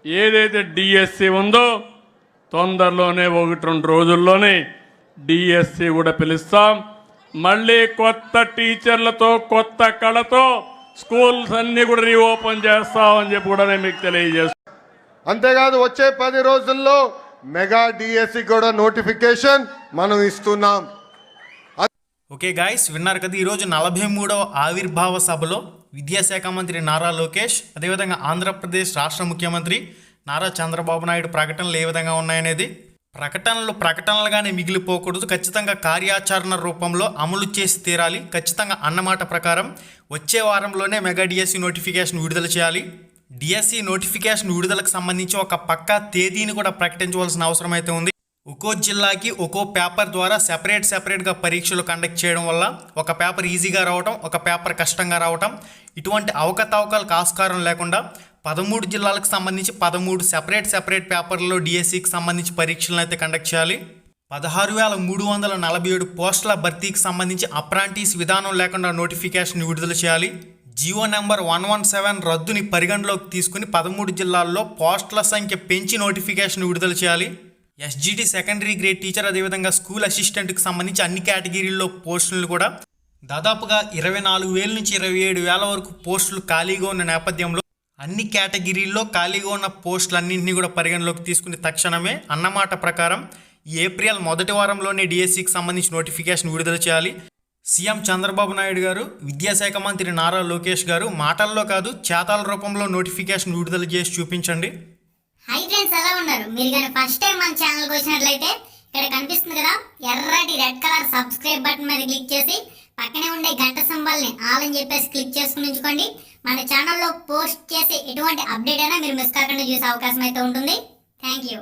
ఏదైతే డిఎస్సి ఉందో తొందరలోనే 1-2 రోజుల్లోనే డిఎస్సి కూడా పిలుస్తాం. మళ్ళీ కొత్త టీచర్లతో కొత్త కళతో స్కూల్స్ అన్ని కూడా రీఓపెన్ చేస్తామని చెప్పి కూడా నేను మీకు తెలియజేస్తాను. అంతేకాదు వచ్చే 10 రోజుల్లో మెగా డిఎస్సి కూడా నోటిఫికేషన్ మనం ఇస్తున్నాం. ఓకే గాయస్, విన్నారు కదా. ఈరోజు 43వ ఆవిర్భావ సభలో విద్యాశాఖ మంత్రి నారా లోకేష్, అదేవిధంగా ఆంధ్రప్రదేశ్ రాష్ట్ర ముఖ్యమంత్రి నారా చంద్రబాబు నాయుడు ప్రకటనలు ఏ విధంగా ఉన్నాయనేది. ప్రకటనలుగానే మిగిలిపోకూడదు, ఖచ్చితంగా కార్యాచరణ రూపంలో అమలు చేసి తీరాలి. ఖచ్చితంగా అన్నమాట ప్రకారం వచ్చే వారంలోనే మెగా డిఎస్సి నోటిఫికేషన్ విడుదల చేయాలి. డిఎస్సి నోటిఫికేషన్ విడుదలకు సంబంధించి ఒక పక్కా తేదీని కూడా ప్రకటించవలసిన అవసరం అయితే ఉంది. ఒక్కో జిల్లాకి ఒక్కో పేపర్ ద్వారా సెపరేట్గా పరీక్షలు కండక్ట్ చేయడం వల్ల ఒక పేపర్ ఈజీగా రావటం, ఒక పేపర్ కష్టంగా రావటం, ఇటువంటి అవకతవకలకు ఆస్కారం లేకుండా 13 జిల్లాలకు సంబంధించి 13 సెపరేట్ పేపర్లలో డిఎస్సికి సంబంధించి పరీక్షలను అయితే కండక్ట్ చేయాలి. 16,347 పోస్టుల భర్తీకి సంబంధించి అప్రాంటీస్ విధానం లేకుండా నోటిఫికేషన్ విడుదల చేయాలి. జియో నెంబర్ 117 రద్దుని పరిగణలోకి తీసుకుని 13 జిల్లాల్లో పోస్టుల సంఖ్య పెంచి నోటిఫికేషన్ విడుదల చేయాలి. ఎస్జిటి సెకండరీ గ్రేడ్ టీచర్, అదేవిధంగా స్కూల్ అసిస్టెంట్కి సంబంధించి అన్ని కేటగిరీల్లో పోస్టులు కూడా దాదాపుగా 24,000 నుంచి 27,000 వరకు పోస్టులు ఖాళీగా ఉన్న నేపథ్యంలో అన్ని కేటగిరీల్లో ఖాళీగా ఉన్న పోస్టులన్నింటినీ కూడా పరిగణలోకి తీసుకుని తక్షణమే అన్నమాట ప్రకారం ఏప్రిల్ మొదటి వారంలోనే డిఎస్సికి సంబంధించి నోటిఫికేషన్ విడుదల చేయాలి. సీఎం చంద్రబాబు నాయుడు గారు, విద్యాశాఖ మంత్రి నారా లోకేష్ గారు మాటల్లో కాదు చేతల రూపంలో నోటిఫికేషన్ విడుదల చేసి చూపించండి. హై ఫ్రెండ్స్, ఎలా ఉన్నారు? మీరు కానీ ఫస్ట్ టైం మన ఛానల్కి వచ్చినట్లయితే ఇక్కడ కనిపిస్తుంది కదా ఎర్రటి రెడ్ కలర్ సబ్స్క్రైబ్ బటన్ మీద క్లిక్ చేసి పక్కనే ఉండే గంట సింబల్ని ఆల్ అని చెప్పేసి క్లిక్ చేసుకుని ఉంచుకోండి. మన ఛానల్లో పోస్ట్ చేసే ఎటువంటి అప్డేట్ అయినా మీరు మిస్ కాకుండా చూసే అవకాశం అయితే ఉంటుంది. Thank you.